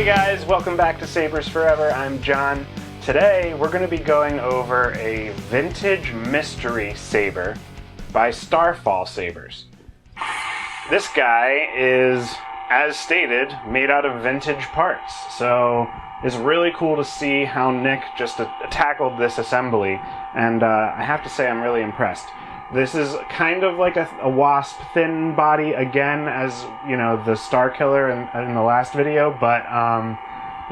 guys, welcome back to Sabers Forever. I'm John. Today we're going to be going over a vintage Mystery Saber by Starfall Sabers. This guy is, as stated, made out of vintage parts, so it's really cool to see how Nick just tackled this assembly, and I have to say I'm really impressed. This is kind of like a wasp thin body again, as you know, the Starkiller in the last video, but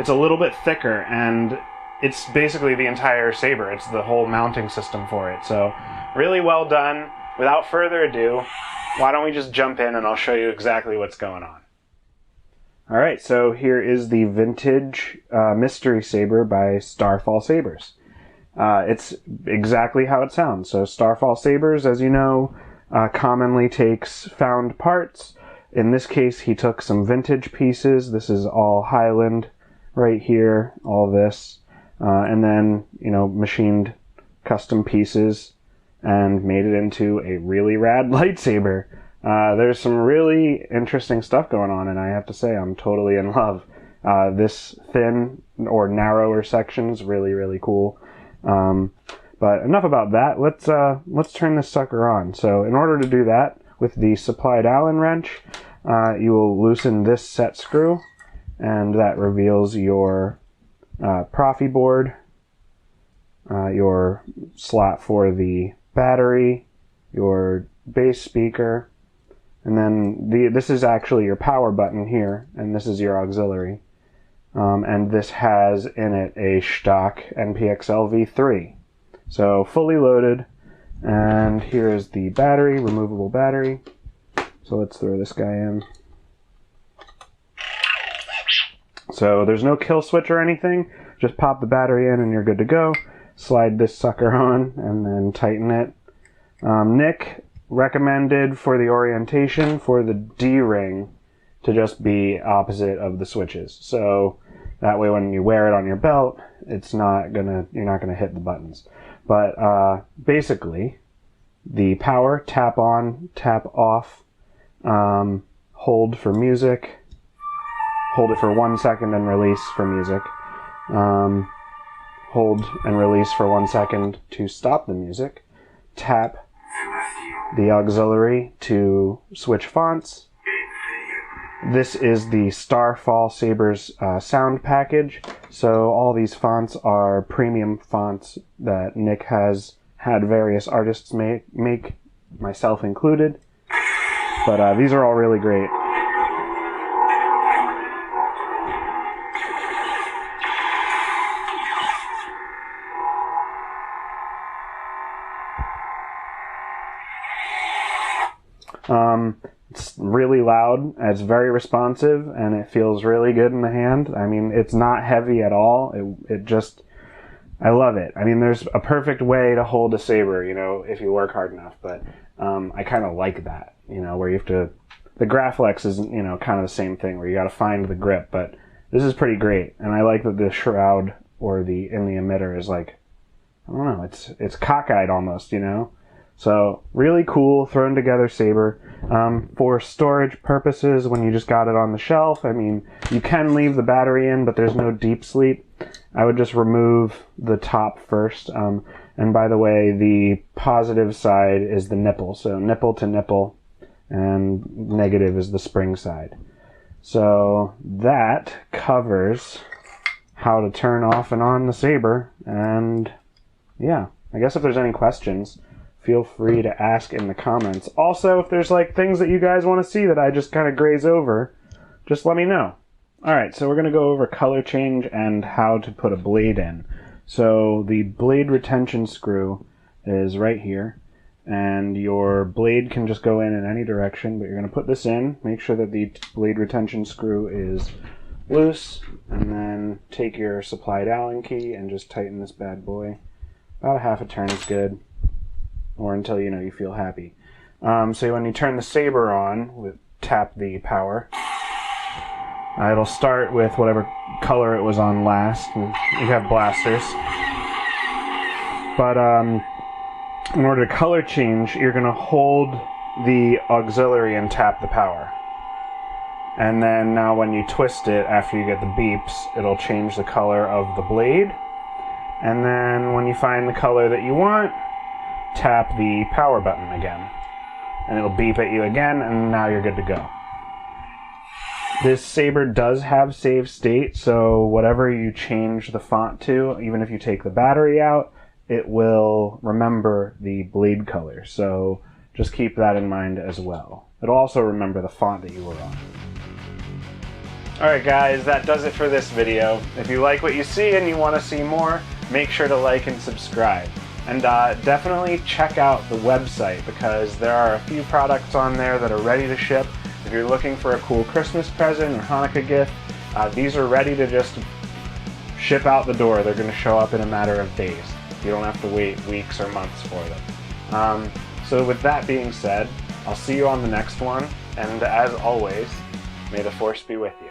it's a little bit thicker, and it's basically the entire saber. It's the whole mounting system for it. So really well done. Without further ado, why don't we just jump in and I'll show you exactly what's going on. Alright, so here is the vintage Mystery Saber by Starfall Sabers. It's exactly how it sounds. So Starfall Sabers, as you know, commonly takes found parts. In this case, he took some vintage pieces. This is all Heiland right here, all this. And then, you know, machined custom pieces and made it into a really rad lightsaber. There's some really interesting stuff going on, and I have to say I'm totally in love. This thin or narrower section is really, really cool. But enough about that. Let's turn this sucker on. So in order to do that, with the supplied Allen wrench, you will loosen this set screw, and that reveals your Proffieboard, your slot for the battery, your bass speaker, and then this is actually your power button here, and this is your auxiliary. And this has in it a stock NPXL V3. So fully loaded, and here is the battery, removable battery. So let's throw this guy in. So there's no kill switch or anything, just pop the battery in and you're good to go. Slide this sucker on and then tighten it. Nick recommended for the orientation for the D-ring to just be opposite of the switches. So that way when you wear it on your belt, you're not gonna hit the buttons. But basically, the power, tap on, tap off, hold for music, hold it for 1 second and release for music, hold and release for 1 second to stop the music, tap the auxiliary to switch fonts. This is the Starfall Sabers sound package, so all these fonts are premium fonts that Nick has had various artists make, myself included, but these are all really great. It's really loud, it's very responsive, and it feels really good in the hand. I mean, it's not heavy at all. I love it. I mean, there's a perfect way to hold a saber, you know, if you work hard enough, but I kind of like that, you know, where you have to, the Graflex is, you know, kind of the same thing, where you got to find the grip, but this is pretty great, and I like that the shroud, or in the emitter is like, I don't know, it's cockeyed almost, you know? So, really cool, thrown together saber. For storage purposes, when you just got it on the shelf, I mean, you can leave the battery in, but there's no deep sleep. I would just remove the top first. And by the way, the positive side is the nipple. So, nipple to nipple, and negative is the spring side. So, that covers how to turn off and on the saber. And, yeah, I guess if there's any questions, feel free to ask in the comments. Also, if there's like things that you guys want to see that I just kind of graze over, just let me know. Alright, so we're going to go over color change and how to put a blade in. So the blade retention screw is right here, and your blade can just go in any direction, but you're going to put this in, make sure that the blade retention screw is loose, and then take your supplied Allen key and just tighten this bad boy. About a half a turn is good, or until you know you feel happy. So when you turn the saber on, tap the power. It'll start with whatever color it was on last. You have blasters. But in order to color change, you're going to hold the auxiliary and tap the power. And then now when you twist it, after you get the beeps, it'll change the color of the blade. And then when you find the color that you want, tap the power button again. And it'll beep at you again, and now you're good to go. This saber does have save state, so whatever you change the font to, even if you take the battery out, it will remember the blade color. So just keep that in mind as well. It'll also remember the font that you were on. Alright guys, that does it for this video. If you like what you see and you want to see more, make sure to like and subscribe. And definitely check out the website, because there are a few products on there that are ready to ship. If you're looking for a cool Christmas present or Hanukkah gift, these are ready to just ship out the door. They're going to show up in a matter of days. You don't have to wait weeks or months for them. So with that being said, I'll see you on the next one, and as always, may the Force be with you.